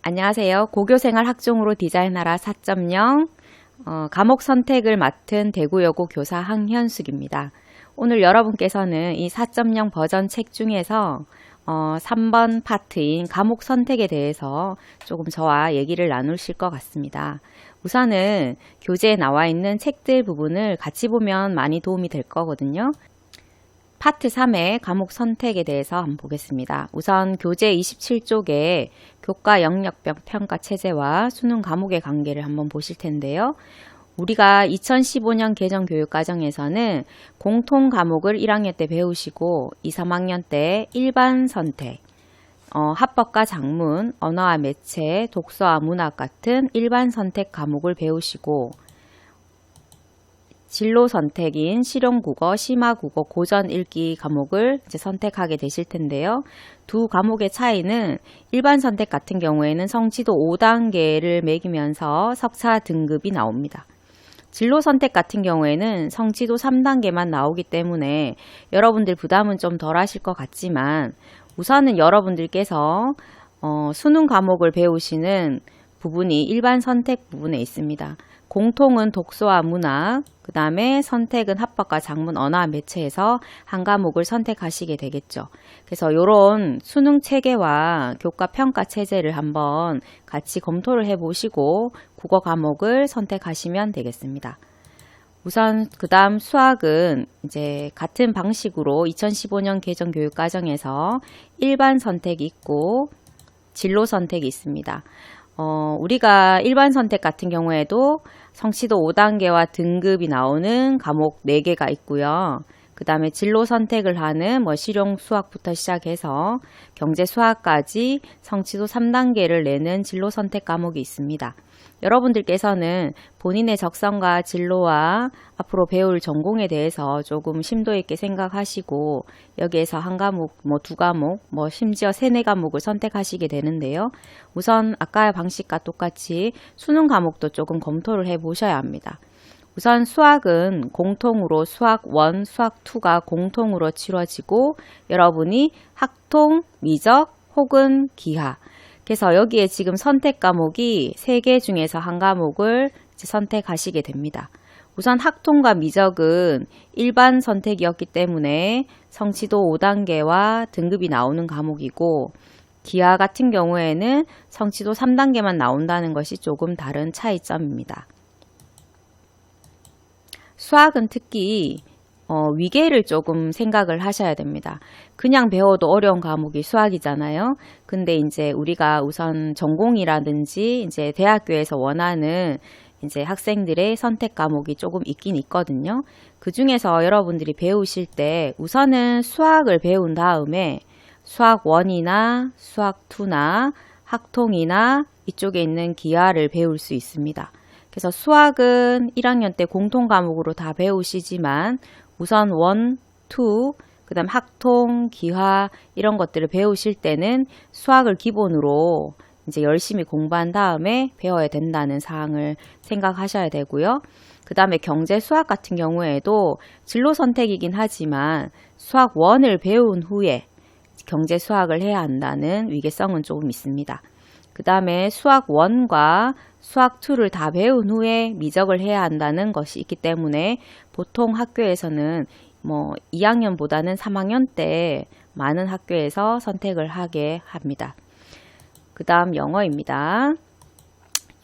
안녕하세요. 고교생활 학종으로 디자인하라 4.0 과목 선택을 맡은 대구여고 교사 황현숙입니다. 오늘 여러분께서는 이 4.0 버전 책 중에서 3번 파트인 과목 선택에 대해서 조금 저와 얘기를 나누실 것 같습니다. 우선은 교재에 나와 있는 책들 부분을 같이 보면 많이 도움이 될 거거든요. 파트 3의 과목 선택에 대해서 한번 보겠습니다. 우선 교재 27쪽에 교과 영역별 평가 체제와 수능 과목의 관계를 한번 보실 텐데요. 우리가 2015년 개정 교육과정에서는 공통 과목을 1학년 때 배우시고 2, 3학년 때 일반 선택, 합법과 작문, 언어와 매체, 독서와 문학 같은 일반 선택 과목을 배우시고 진로 선택인 실용국어, 심화국어, 고전 읽기 과목을 이제 선택하게 되실 텐데요. 두 과목의 차이는 일반 선택 같은 경우에는 성취도 5단계를 매기면서 석사 등급이 나옵니다. 진로 선택 같은 경우에는 성취도 3단계만 나오기 때문에 여러분들 부담은 좀 덜 하실 것 같지만 우선은 여러분들께서 수능 과목을 배우시는 부분이 일반 선택 부분에 있습니다. 공통은 독서와 문학, 그 다음에 선택은 합법과 작문, 언어와 매체에서 한 과목을 선택하시게 되겠죠. 그래서 이런 수능 체계와 교과 평가 체제를 한번 같이 검토를 해보시고 국어 과목을 선택하시면 되겠습니다. 우선 그 다음 수학은 이제 같은 방식으로 2015년 개정 교육과정에서 일반 선택이 있고 진로 선택이 있습니다. 우리가 일반 선택 같은 경우에도 성취도 5단계와 등급이 나오는 과목 4개가 있고요. 그 다음에 진로 선택을 하는 실용 수학부터 시작해서 경제 수학까지 성취도 3단계를 내는 진로 선택 과목이 있습니다. 여러분들께서는 본인의 적성과 진로와 앞으로 배울 전공에 대해서 조금 심도 있게 생각하시고 여기에서 한 과목, 두 과목, 심지어 3-4과목을 선택하시게 되는데요. 우선 아까의 방식과 똑같이 수능 과목도 조금 검토를 해 보셔야 합니다. 우선 수학은 공통으로 수학 1, 수학 2가 공통으로 치러지고 여러분이 학통, 미적 혹은 기하 그래서 여기에 지금 선택 과목이 3개 중에서 한 과목을 선택하시게 됩니다. 우선 학통과 미적은 일반 선택이었기 때문에 성취도 5단계와 등급이 나오는 과목이고 기하 같은 경우에는 성취도 3단계만 나온다는 것이 조금 다른 차이점입니다. 수학은 특히 위계를 조금 생각을 하셔야 됩니다. 그냥 배워도 어려운 과목이 수학이잖아요. 근데 이제 우리가 우선 전공이라든지 이제 대학교에서 원하는 이제 학생들의 선택 과목이 조금 있긴 있거든요. 그 중에서 여러분들이 배우실 때 우선은 수학을 배운 다음에 수학 1이나 수학 2나 학통이나 이쪽에 있는 기하를 배울 수 있습니다. 그래서 수학은 1학년 때 공통 과목으로 다 배우시지만 우선 1, 2, 그 다음 학통, 기하 이런 것들을 배우실 때는 수학을 기본으로 이제 열심히 공부한 다음에 배워야 된다는 사항을 생각하셔야 되고요. 그 다음에 경제 수학 같은 경우에도 진로 선택이긴 하지만 수학 1을 배운 후에 경제 수학을 해야 한다는 위계성은 조금 있습니다. 그 다음에 수학 1과 수학 2를 다 배운 후에 미적을 해야 한다는 것이 있기 때문에 보통 학교에서는 2학년보다는 3학년 때 많은 학교에서 선택을 하게 합니다. 그 다음 영어입니다.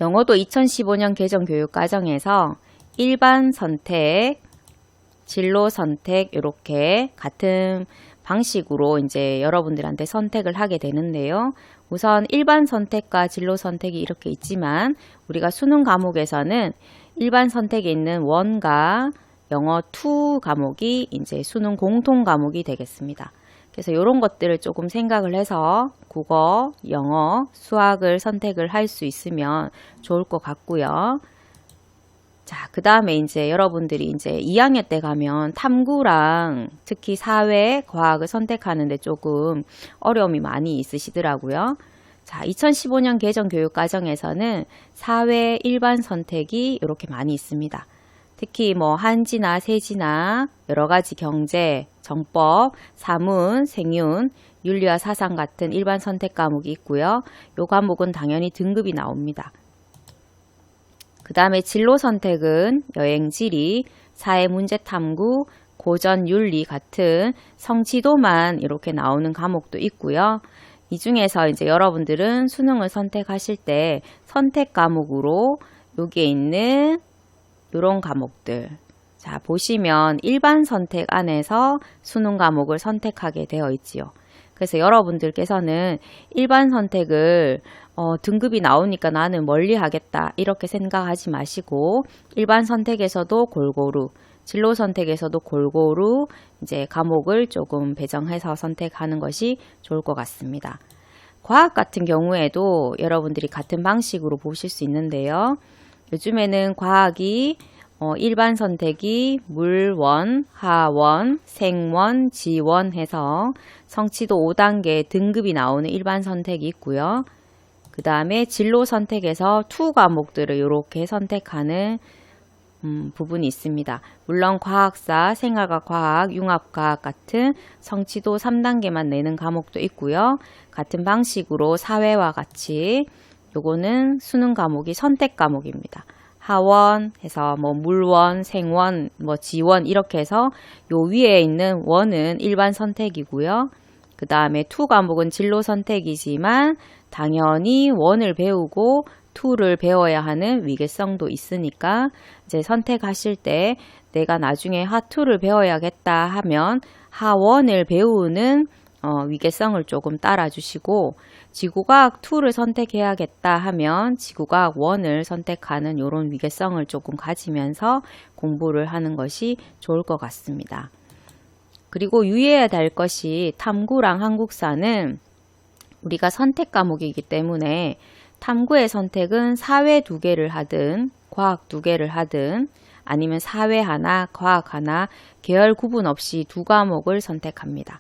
영어도 2015년 개정 교육과정에서 일반 선택, 진로 선택 이렇게 같은 방식으로 이제 여러분들한테 선택을 하게 되는데요. 우선 일반 선택과 진로 선택이 이렇게 있지만 우리가 수능 과목에서는 일반 선택에 있는 1과 영어 2 과목이 이제 수능 공통 과목이 되겠습니다. 그래서 이런 것들을 조금 생각을 해서 국어, 영어, 수학을 선택을 할 수 있으면 좋을 것 같고요. 자, 그 다음에 이제 여러분들이 이제 2학년 때 가면 탐구랑 특히 사회, 과학을 선택하는데 조금 어려움이 많이 있으시더라고요. 자, 2015년 개정 교육과정에서는 사회 일반 선택이 이렇게 많이 있습니다. 특히 한지나 세지나 여러 가지 경제, 정법, 사문, 생윤, 윤리와 사상 같은 일반 선택 과목이 있고요. 이 과목은 당연히 등급이 나옵니다. 그 다음에 진로 선택은 여행지리, 사회문제탐구, 고전윤리 같은 성취도만 이렇게 나오는 과목도 있고요. 이 중에서 이제 여러분들은 수능을 선택하실 때 선택 과목으로 여기에 있는 이런 과목들, 자 보시면 일반 선택 안에서 수능 과목을 선택하게 되어 있지요. 그래서 여러분들께서는 일반 선택을 등급이 나오니까 나는 멀리 하겠다 이렇게 생각하지 마시고 일반 선택에서도 골고루, 진로 선택에서도 골고루 이제 과목을 조금 배정해서 선택하는 것이 좋을 것 같습니다. 과학 같은 경우에도 여러분들이 같은 방식으로 보실 수 있는데요. 요즘에는 과학이 일반 선택이 물원, 하원, 생원, 지원 해서 성취도 5단계 등급이 나오는 일반 선택이 있고요. 그 다음에 진로 선택에서 2 과목들을 이렇게 선택하는 부분이 있습니다. 물론 과학사, 생활과 과학, 융합과학 같은 성취도 3단계만 내는 과목도 있고요. 같은 방식으로 사회와 같이 요거는 수능 과목이 선택 과목입니다. 하원 해서 뭐 물원, 생원, 뭐 지원 이렇게 해서 요 위에 있는 원은 일반 선택이고요. 그 다음에 2 과목은 진로 선택이지만 당연히 원을 배우고 2를 배워야 하는 위계성도 있으니까 이제 선택하실 때 내가 나중에 하2를 배워야겠다 하면 하원을 배우는 위계성을 조금 따라주시고 지구과학 2를 선택해야겠다 하면 지구과학 1을 선택하는 이런 위계성을 조금 가지면서 공부를 하는 것이 좋을 것 같습니다. 그리고 유의해야 될 것이 탐구랑 한국사는 우리가 선택 과목이기 때문에 탐구의 선택은 사회 2개를 하든 과학 2개를 하든 아니면 사회 하나, 과학 하나 계열 구분 없이 2 과목을 선택합니다.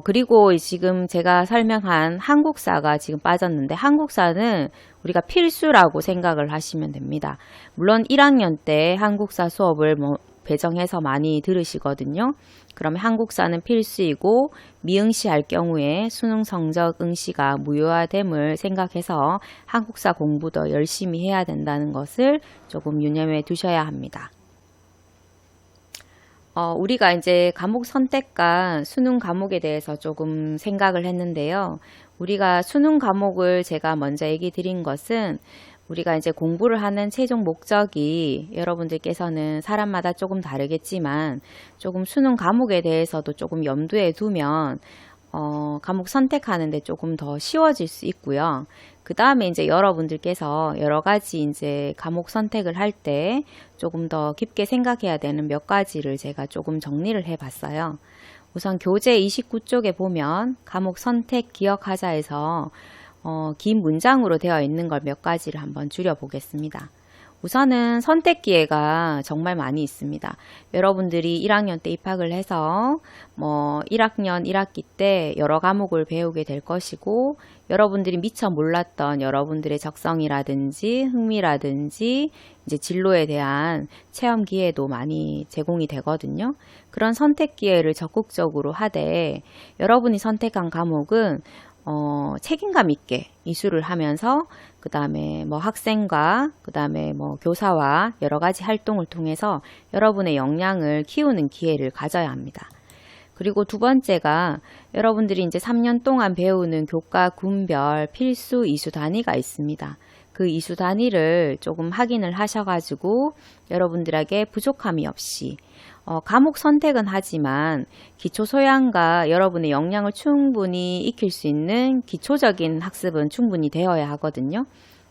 그리고 지금 제가 설명한 한국사가 지금 빠졌는데 한국사는 우리가 필수라고 생각을 하시면 됩니다. 물론 1학년 때 한국사 수업을 배정해서 많이 들으시거든요. 그러면 한국사는 필수이고 미응시 할 경우에 수능 성적 응시가 무효화됨을 생각해서 한국사 공부 더 열심히 해야 된다는 것을 조금 유념해 두셔야 합니다. 우리가 이제 과목 선택과 수능 과목에 대해서 조금 생각을 했는데요. 우리가 수능 과목을 제가 먼저 얘기 드린 것은 우리가 이제 공부를 하는 최종 목적이 여러분들께서는 사람마다 조금 다르겠지만 조금 수능 과목에 대해서도 조금 염두에 두면 과목 선택하는데 조금 더 쉬워질 수 있고요. 그 다음에 이제 여러분들께서 여러 가지 이제 과목 선택을 할 때 조금 더 깊게 생각해야 되는 몇 가지를 제가 조금 정리를 해 봤어요. 우선 교재 29쪽에 보면 과목 선택 기억하자에서 긴 문장으로 되어 있는 걸 몇 가지를 한번 줄여 보겠습니다. 우선은 선택 기회가 정말 많이 있습니다. 여러분들이 1학년 때 입학을 해서 1학년 1학기 때 여러 과목을 배우게 될 것이고 여러분들이 미처 몰랐던 여러분들의 적성이라든지 흥미라든지 이제 진로에 대한 체험 기회도 많이 제공이 되거든요. 그런 선택 기회를 적극적으로 하되 여러분이 선택한 과목은 책임감 있게 이수를 하면서 그 다음에 학생과 그 다음에 교사와 여러 가지 활동을 통해서 여러분의 역량을 키우는 기회를 가져야 합니다. 그리고 두 번째가 여러분들이 이제 3년 동안 배우는 교과 군별 필수 이수 단위가 있습니다. 그 이수 단위를 조금 확인을 하셔가지고 여러분들에게 부족함이 없이 과목 선택은 하지만 기초 소양과 여러분의 역량을 충분히 익힐 수 있는 기초적인 학습은 충분히 되어야 하거든요.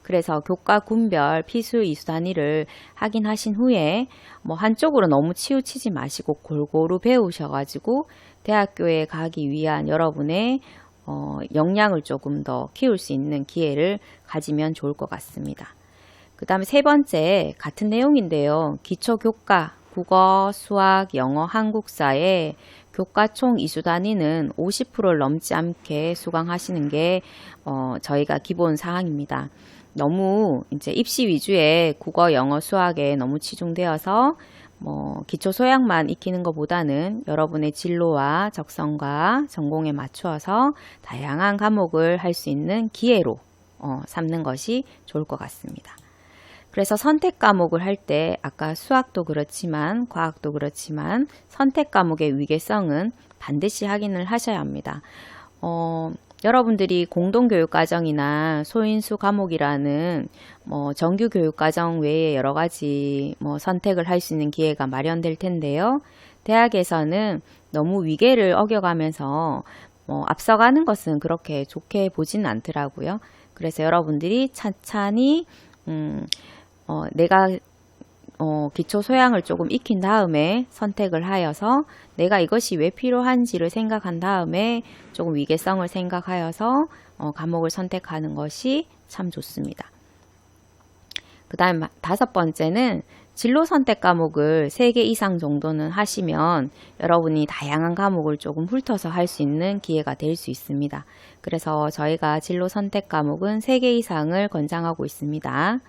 그래서 교과 군별 필수 이수 단위를 확인하신 후에 한쪽으로 너무 치우치지 마시고 골고루 배우셔가지고 대학교에 가기 위한 여러분의 역량을 조금 더 키울 수 있는 기회를 가지면 좋을 것 같습니다. 그 다음에 세 번째 같은 내용인데요. 기초 교과 국어, 수학, 영어, 한국사의 교과 총 이수 단위는 50%를 넘지 않게 수강하시는 게 저희가 기본 사항입니다. 너무 이제 입시 위주의 국어, 영어, 수학에 너무 치중되어서 기초 소양만 익히는 것보다는 여러분의 진로와 적성과 전공에 맞추어서 다양한 과목을 할 수 있는 기회로 삼는 것이 좋을 것 같습니다. 그래서 선택 과목을 할 때 아까 수학도 그렇지만 과학도 그렇지만 선택 과목의 위계성은 반드시 확인을 하셔야 합니다. 여러분들이 공동교육과정이나 소인수 과목이라는 정규교육과정 외에 여러 가지 선택을 할 수 있는 기회가 마련될 텐데요. 대학에서는 너무 위계를 어겨가면서 앞서가는 것은 그렇게 좋게 보지는 않더라고요. 그래서 여러분들이 찬찬히 내가 기초 소양을 조금 익힌 다음에 선택을 하여서 내가 이것이 왜 필요한지를 생각한 다음에 조금 위계성을 생각하여서 과목을 선택하는 것이 참 좋습니다. 그 다음 5번째는 진로 선택 과목을 3개 이상 정도는 하시면 여러분이 다양한 과목을 조금 훑어서 할 수 있는 기회가 될 수 있습니다. 그래서 저희가 진로 선택 과목은 3개 이상을 권장하고 있습니다.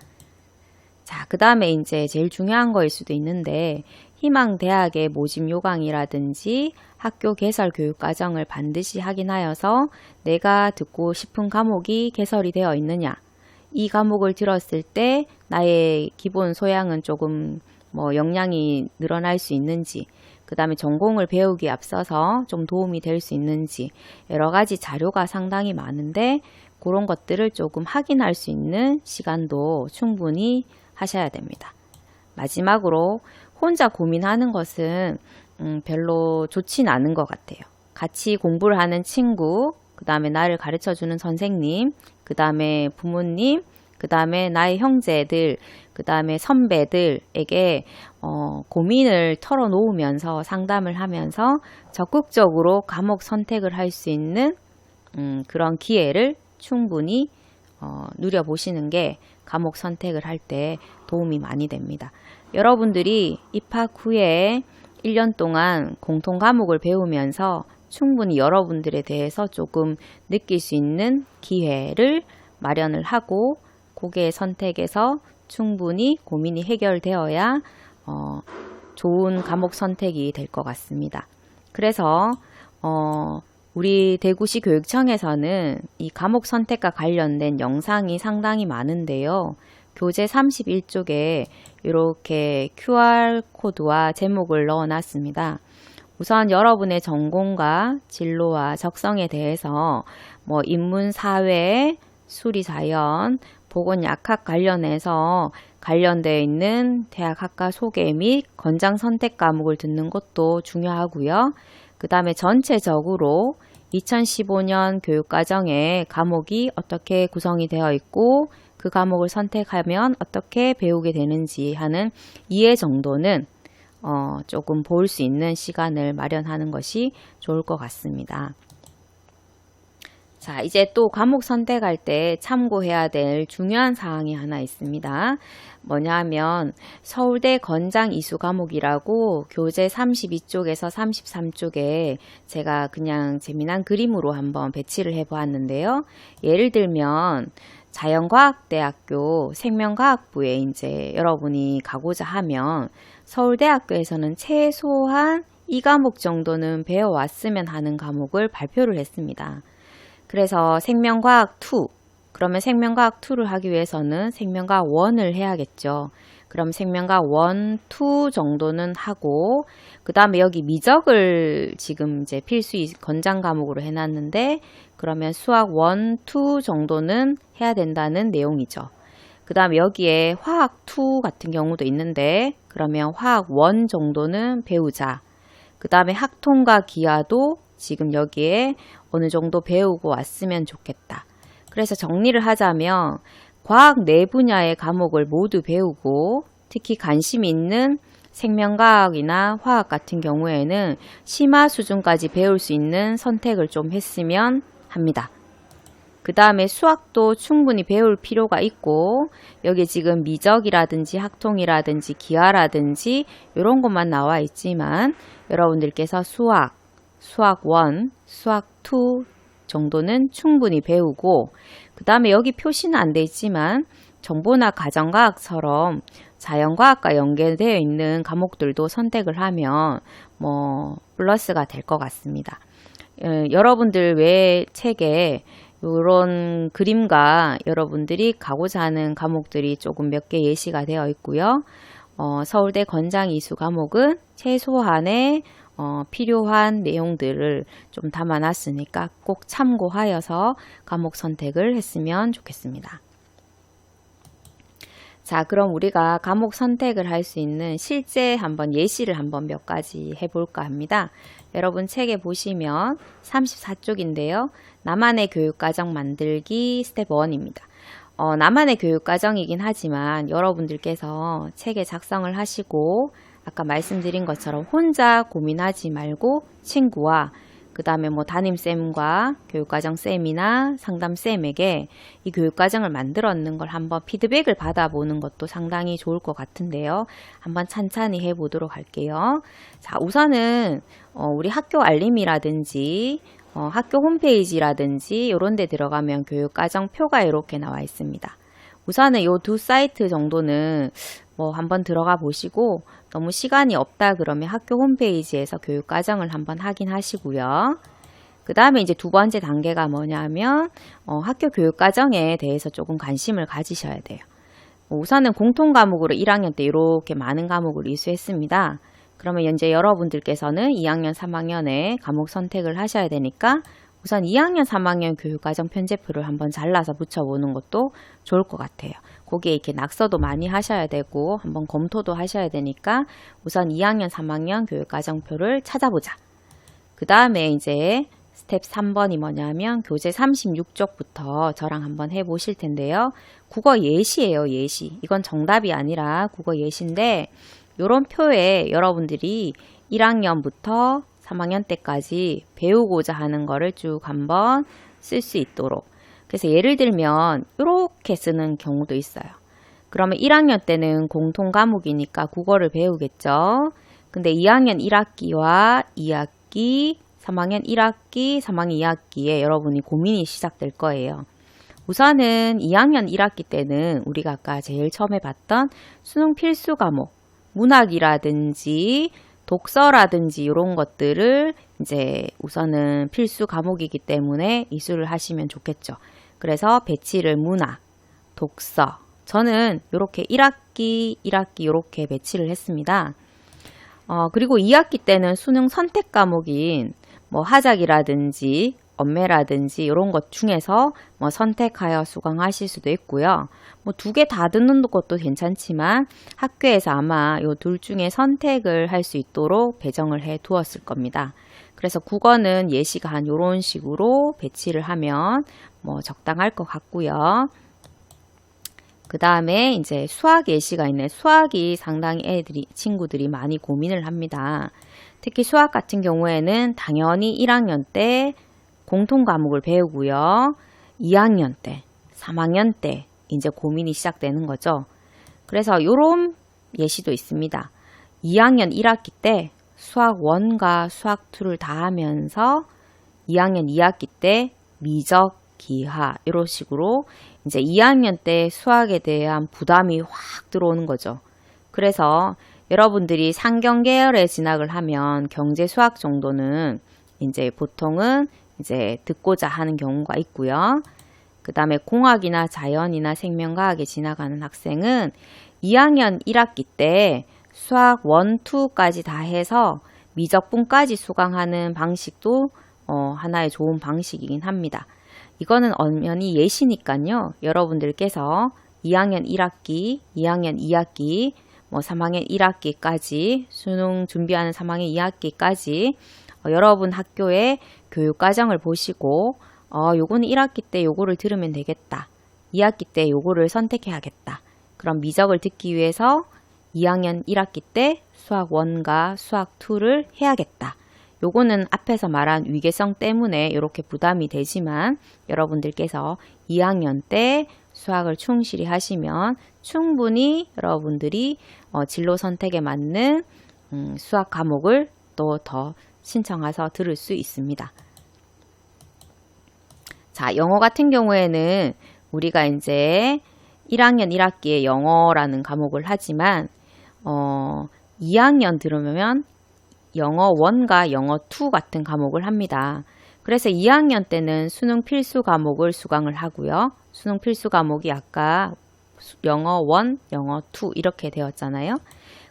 자, 그 다음에 이제 제일 중요한 거일 수도 있는데 희망대학의 모집 요강이라든지 학교 개설 교육과정을 반드시 확인하여서 내가 듣고 싶은 과목이 개설이 되어 있느냐, 이 과목을 들었을 때 나의 기본 소양은 조금 역량이 늘어날 수 있는지, 그 다음에 전공을 배우기에 앞서서 좀 도움이 될 수 있는지 여러 가지 자료가 상당히 많은데 그런 것들을 조금 확인할 수 있는 시간도 충분히 하셔야 됩니다. 마지막으로 혼자 고민하는 것은 별로 좋진 않은 것 같아요. 같이 공부를 하는 친구, 그 다음에 나를 가르쳐주는 선생님, 그 다음에 부모님, 그 다음에 나의 형제들, 그 다음에 선배들에게 고민을 털어놓으면서 상담을 하면서 적극적으로 과목 선택을 할 수 있는 그런 기회를 충분히 누려보시는 게 과목 선택을 할 때 도움이 많이 됩니다. 여러분들이 입학 후에 1년 동안 공통 과목을 배우면서 충분히 여러분들에 대해서 조금 느낄 수 있는 기회를 마련을 하고 거기에 선택에서 충분히 고민이 해결되어야 좋은 과목 선택이 될 것 같습니다. 그래서 우리 대구시 교육청에서는 이 과목 선택과 관련된 영상이 상당히 많은데요. 교재 31쪽에 이렇게 QR코드와 제목을 넣어놨습니다. 우선 여러분의 전공과 진로와 적성에 대해서 인문사회, 수리자연, 보건약학 관련해서 관련되어 있는 대학 학과 소개 및 권장 선택 과목을 듣는 것도 중요하고요. 그 다음에 전체적으로 2015년 교육과정에 과목이 어떻게 구성이 되어 있고 그 과목을 선택하면 어떻게 배우게 되는지 하는 이해 정도는 조금 볼 수 있는 시간을 마련하는 것이 좋을 것 같습니다. 자, 이제 또 과목 선택할 때 참고해야 될 중요한 사항이 하나 있습니다. 뭐냐 하면 서울대 건장 이수 과목이라고 교재 32쪽에서 33쪽에 제가 그냥 재미난 그림으로 한번 배치를 해 보았는데요. 예를 들면 자연과학대학교 생명과학부에 이제 여러분이 가고자 하면 서울대학교에서는 최소한 이 과목 정도는 배워왔으면 하는 과목을 발표를 했습니다. 그래서 생명과학 2, 그러면 생명과학 2를 하기 위해서는 생명과학 1을 해야겠죠. 그럼 생명과학 1, 2 정도는 하고 그 다음에 여기 미적을 지금 이제 필수 권장 과목으로 해놨는데 그러면 수학 1, 2 정도는 해야 된다는 내용이죠. 그 다음에 여기에 화학 2 같은 경우도 있는데 그러면 화학 1 정도는 배우자. 그 다음에 학통과 기하도 지금 여기에 어느 정도 배우고 왔으면 좋겠다. 그래서 정리를 하자면 과학 네 분야의 과목을 모두 배우고 특히 관심 있는 생명과학이나 화학 같은 경우에는 심화 수준까지 배울 수 있는 선택을 좀 했으면 합니다. 그 다음에 수학도 충분히 배울 필요가 있고 여기 지금 미적이라든지 학통이라든지 기하라든지 이런 것만 나와 있지만 여러분들께서 수학 1, 수학 2 정도는 충분히 배우고 그 다음에 여기 표시는 안 돼 있지만 정보나 가정과학처럼 자연과학과 연계되어 있는 과목들도 선택을 하면 플러스가 될 것 같습니다. 여러분들 외 책에 이런 그림과 여러분들이 가고자 하는 과목들이 조금 몇 개 예시가 되어 있고요. 서울대 건장이수 과목은 최소한의 필요한 내용들을 좀 담아놨으니까 꼭 참고하여서 과목 선택을 했으면 좋겠습니다. 자, 그럼 우리가 과목 선택을 할 수 있는 실제 한번 예시를 한번 몇 가지 해볼까 합니다. 여러분 책에 보시면 34쪽인데요. 나만의 교육과정 만들기 스텝 1입니다. 나만의 교육과정이긴 하지만 여러분들께서 책에 작성을 하시고 아까 말씀드린 것처럼 혼자 고민하지 말고 친구와 그 다음에 담임쌤과 교육과정쌤이나 상담쌤에게 이 교육과정을 만들었는 걸 한번 피드백을 받아보는 것도 상당히 좋을 것 같은데요. 한번 찬찬히 해보도록 할게요. 자, 우선은 우리 학교 알림이라든지 학교 홈페이지라든지 이런 데 들어가면 교육과정표가 이렇게 나와 있습니다. 우선은 이 두 사이트 정도는 한번 들어가 보시고 너무 시간이 없다 그러면 학교 홈페이지에서 교육과정을 한번 확인하시고요. 그 다음에 이제 두 번째 단계가 뭐냐면 학교 교육과정에 대해서 조금 관심을 가지셔야 돼요. 우선은 공통과목으로 1학년 때 이렇게 많은 과목을 이수했습니다. 그러면 현재 여러분들께서는 2학년, 3학년에 과목 선택을 하셔야 되니까 우선 2학년, 3학년 교육과정 편제표를 한번 잘라서 붙여보는 것도 좋을 것 같아요. 거기에 이렇게 낙서도 많이 하셔야 되고 한번 검토도 하셔야 되니까 우선 2학년, 3학년 교육과정표를 찾아보자. 그 다음에 이제 스텝 3번이 뭐냐면 교재 36쪽부터 저랑 한번 해보실 텐데요. 국어 예시예요, 예시. 이건 정답이 아니라 국어 예시인데 이런 표에 여러분들이 1학년부터 3학년 때까지 배우고자 하는 거를 쭉 한번 쓸 수 있도록. 그래서 예를 들면 이렇게 쓰는 경우도 있어요. 그러면 1학년 때는 공통 과목이니까 국어를 배우겠죠. 근데 2학년 1학기와 2학기, 3학년 1학기, 3학년 2학기에 여러분이 고민이 시작될 거예요. 우선은 2학년 1학기 때는 우리가 아까 제일 처음에 봤던 수능 필수 과목, 문학이라든지 독서라든지 이런 것들을 이제 우선은 필수 과목이기 때문에 이수를 하시면 좋겠죠. 그래서 배치를 문학, 독서, 저는 이렇게 1학기, 1학기 이렇게 배치를 했습니다. 그리고 2학기 때는 수능 선택 과목인 하작이라든지 언매라든지 이런 것 중에서 선택하여 수강하실 수도 있고요. 두 개 다 듣는 것도 괜찮지만 학교에서 아마 이 둘 중에 선택을 할 수 있도록 배정을 해 두었을 겁니다. 그래서 국어는 예시가 한 이런 식으로 배치를 하면 적당할 것 같고요. 그 다음에 이제 수학 예시가 있네. 수학이 상당히 친구들이 많이 고민을 합니다. 특히 수학 같은 경우에는 당연히 1학년 때 공통 과목을 배우고요. 2학년 때, 3학년 때 이제 고민이 시작되는 거죠. 그래서 이런 예시도 있습니다. 2학년 1학기 때 수학 1과 수학 2를 다 하면서 2학년 2학기 때 미적, 기하 이런 식으로 이제 2학년 때 수학에 대한 부담이 확 들어오는 거죠. 그래서 여러분들이 상경 계열에 진학을 하면 경제 수학 정도는 이제 보통은 이제 듣고자 하는 경우가 있고요. 그 다음에 공학이나 자연이나 생명과학에 진학하는 학생은 2학년 1학기 때 수학 1, 2까지 다 해서 미적분까지 수강하는 방식도 하나의 좋은 방식이긴 합니다. 이거는 엄연히 예시니까요. 여러분들께서 2학년 1학기, 2학년 2학기, 3학년 1학기까지 수능 준비하는 3학년 2학기까지 여러분 학교의 교육과정을 보시고 요거는 1학기 때 요거를 들으면 되겠다. 2학기 때 요거를 선택해야겠다. 그럼 미적을 듣기 위해서 2학년 1학기 때 수학 1과 수학 2를 해야겠다. 요거는 앞에서 말한 위계성 때문에 이렇게 부담이 되지만 여러분들께서 2학년 때 수학을 충실히 하시면 충분히 여러분들이 진로 선택에 맞는 수학 과목을 또 더 신청해서 들을 수 있습니다. 자, 영어 같은 경우에는 우리가 이제 1학년 1학기에 영어라는 과목을 하지만 2학년 들으면 영어 1과 영어 2 같은 과목을 합니다. 그래서 2학년 때는 수능 필수 과목을 수강을 하고요. 수능 필수 과목이 아까 영어 1, 영어 2 이렇게 되었잖아요.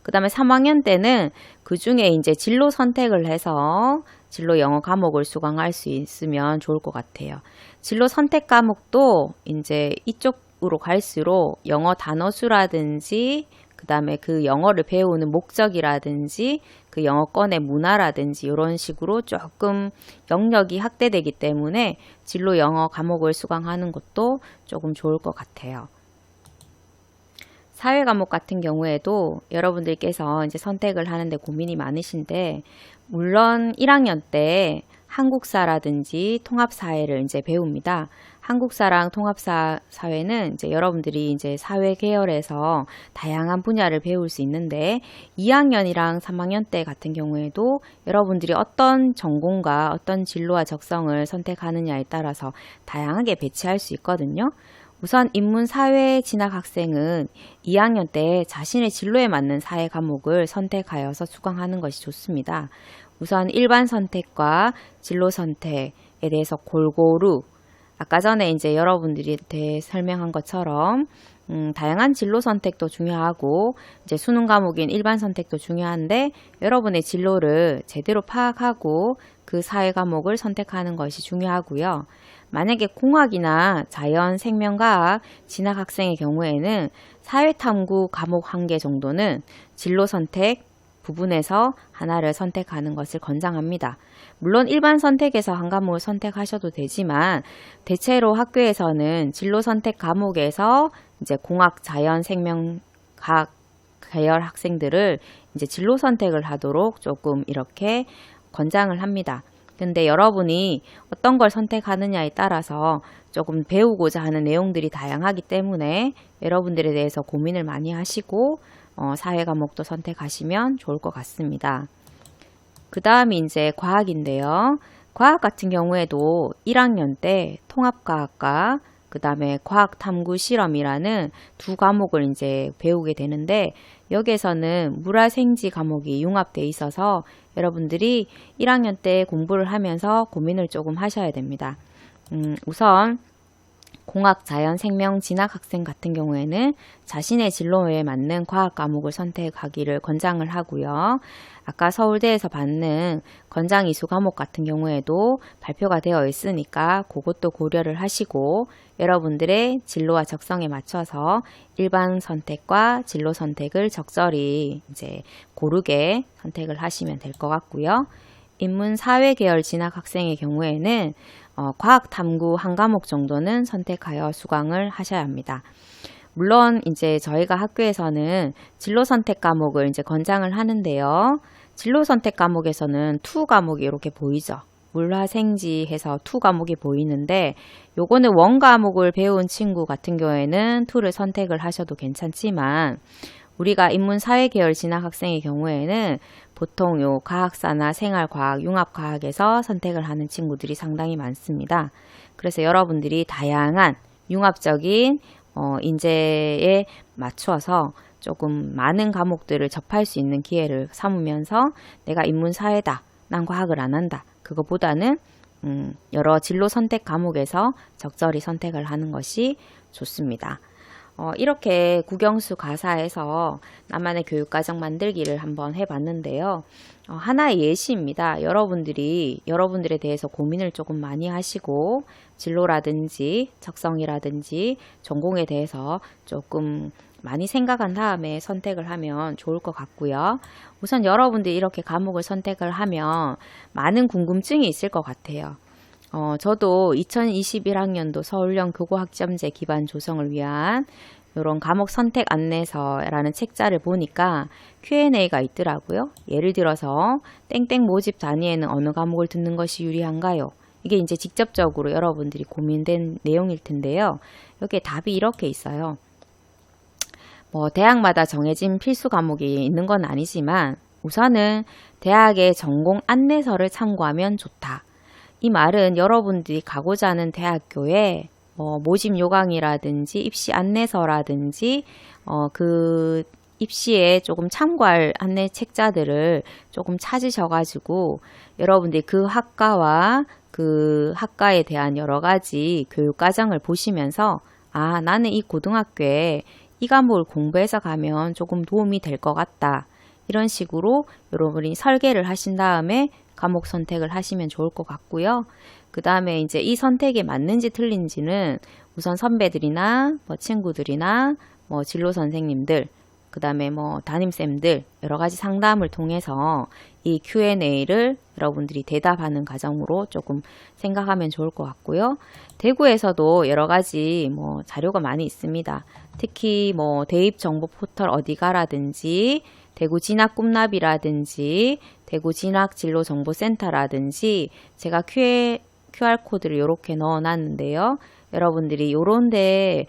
그 다음에 3학년 때는 그 중에 이제 진로 선택을 해서 진로 영어 과목을 수강할 수 있으면 좋을 것 같아요. 진로 선택 과목도 이제 이쪽으로 갈수록 영어 단어수라든지 그 다음에 그 영어를 배우는 목적이라든지 그 영어권의 문화라든지 이런 식으로 조금 영역이 확대되기 때문에 진로 영어 과목을 수강하는 것도 조금 좋을 것 같아요. 사회 과목 같은 경우에도 여러분들께서 이제 선택을 하는데 고민이 많으신데, 물론 1학년 때 한국사라든지 통합사회를 이제 배웁니다. 한국사랑 통합사회는 이제 여러분들이 이제 사회 계열에서 다양한 분야를 배울 수 있는데, 2학년이랑 3학년 때 같은 경우에도 여러분들이 어떤 전공과 어떤 진로와 적성을 선택하느냐에 따라서 다양하게 배치할 수 있거든요. 우선 인문사회 진학 학생은 2학년 때 자신의 진로에 맞는 사회 과목을 선택하여서 수강하는 것이 좋습니다. 우선 일반 선택과 진로 선택에 대해서 골고루, 아까 전에 이제 여러분들이 설명한 것처럼 다양한 진로 선택도 중요하고 이제 수능 과목인 일반 선택도 중요한데, 여러분의 진로를 제대로 파악하고 그 사회 과목을 선택하는 것이 중요하고요. 만약에 공학이나 자연, 생명과학 진학 학생의 경우에는 사회탐구 과목 1개 정도는 진로 선택 부분에서 하나를 선택하는 것을 권장합니다. 물론 일반 선택에서 한 과목을 선택하셔도 되지만, 대체로 학교에서는 진로 선택 과목에서 이제 공학, 자연, 생명과학 계열 학생들을 이제 진로 선택을 하도록 조금 이렇게 권장을 합니다. 근데 여러분이 어떤 걸 선택하느냐에 따라서 조금 배우고자 하는 내용들이 다양하기 때문에 여러분들에 대해서 고민을 많이 하시고 사회 과목도 선택하시면 좋을 것 같습니다. 그 다음이 이제 과학인데요. 과학 같은 경우에도 1학년 때 통합과학과 그 다음에 과학탐구실험이라는 두 과목을 이제 배우게 되는데, 여기에서는 물화생지 과목이 융합되어 있어서 여러분들이 1학년 때 공부를 하면서 고민을 조금 하셔야 됩니다. 우선 공학, 자연, 생명, 진학 학생 같은 경우에는 자신의 진로에 맞는 과학 과목을 선택하기를 권장을 하고요. 아까 서울대에서 받는 권장 이수 과목 같은 경우에도 발표가 되어 있으니까 그것도 고려를 하시고 여러분들의 진로와 적성에 맞춰서 일반 선택과 진로 선택을 적절히 이제 고르게 선택을 하시면 될 것 같고요. 인문 사회 계열 진학 학생의 경우에는 과학 탐구 한 과목 정도는 선택하여 수강을 하셔야 합니다. 물론 이제 저희가 학교에서는 진로 선택 과목을 이제 권장을 하는데요. 진로 선택 과목에서는 2 과목이 이렇게 보이죠. 물화생지 해서 2 과목이 보이는데, 요거는 1 과목을 배운 친구 같은 경우에는 2를 선택을 하셔도 괜찮지만, 우리가 인문사회 계열 진학 학생의 경우에는 보통 요 과학사나 생활과학, 융합과학에서 선택을 하는 친구들이 상당히 많습니다. 그래서 여러분들이 다양한 융합적인 인재에 맞춰서 조금 많은 과목들을 접할 수 있는 기회를 삼으면서 내가 인문사회다, 난 과학을 안 한다, 그거보다는 여러 진로 선택 과목에서 적절히 선택을 하는 것이 좋습니다. 이렇게 국영수 가사에서 나만의 교육과정 만들기를 한번 해봤는데요. 하나의 예시입니다. 여러분들이 여러분들에 대해서 고민을 조금 많이 하시고 진로라든지 적성이라든지 전공에 대해서 조금 많이 생각한 다음에 선택을 하면 좋을 것 같고요. 우선 여러분들이 이렇게 과목을 선택을 하면 많은 궁금증이 있을 것 같아요. 저도 2021학년도 서울형 교고학점제 기반 조성을 위한 이런 과목 선택 안내서라는 책자를 보니까 Q&A가 있더라고요. 예를 들어서 땡땡 모집 단위에는 어느 과목을 듣는 것이 유리한가요? 이게 이제 직접적으로 여러분들이 고민된 내용일 텐데요. 여기에 답이 이렇게 있어요. 대학마다 정해진 필수 과목이 있는 건 아니지만 우선은 대학의 전공 안내서를 참고하면 좋다. 이 말은 여러분들이 가고자 하는 대학교에 모집 요강이라든지 입시 안내서라든지 그 입시에 조금 참고할 안내 책자들을 조금 찾으셔가지고 여러분들이 그 학과와 그 학과에 대한 여러 가지 교육 과정을 보시면서 아, 나는 이 고등학교에 이 과목을 공부해서 가면 조금 도움이 될 것 같다. 이런 식으로 여러분이 설계를 하신 다음에 과목 선택을 하시면 좋을 것 같고요. 그 다음에 이제 이 선택이 맞는지 틀린지는 우선 선배들이나 친구들이나 진로 선생님들, 그 다음에 담임쌤들 여러 가지 상담을 통해서 이 Q&A를 여러분들이 대답하는 과정으로 조금 생각하면 좋을 것 같고요. 대구에서도 여러 가지 자료가 많이 있습니다. 특히 대입 정보 포털 어디가라든지 대구 진학 꿈나비라든지 대구 진학 진로 정보센터라든지 제가 QR코드를 이렇게 넣어 놨는데요. 여러분들이 요런데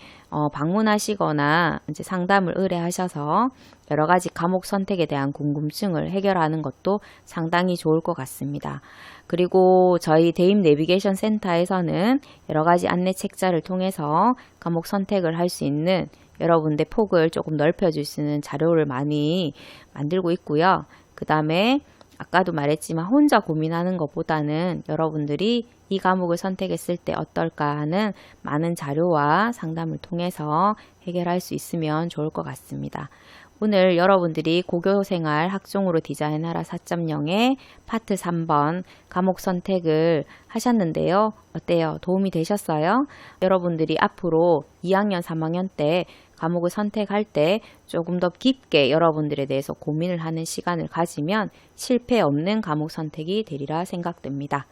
방문하시거나 이제 상담을 의뢰하셔서 여러 가지 과목 선택에 대한 궁금증을 해결하는 것도 상당히 좋을 것 같습니다. 그리고 저희 대입 내비게이션 센터에서는 여러 가지 안내 책자를 통해서 과목 선택을 할 수 있는 여러분들 폭을 조금 넓혀줄 수 있는 자료를 많이 만들고 있고요. 그 다음에 아까도 말했지만 혼자 고민하는 것보다는 여러분들이 이 과목을 선택했을 때 어떨까 하는 많은 자료와 상담을 통해서 해결할 수 있으면 좋을 것 같습니다. 오늘 여러분들이 고교생활 학종으로 디자인하라 4.0의 파트 3번 과목 선택을 하셨는데요. 어때요? 도움이 되셨어요? 여러분들이 앞으로 2학년, 3학년 때 과목을 선택할 때 조금 더 깊게 여러분들에 대해서 고민을 하는 시간을 가지면 실패 없는 과목 선택이 되리라 생각됩니다.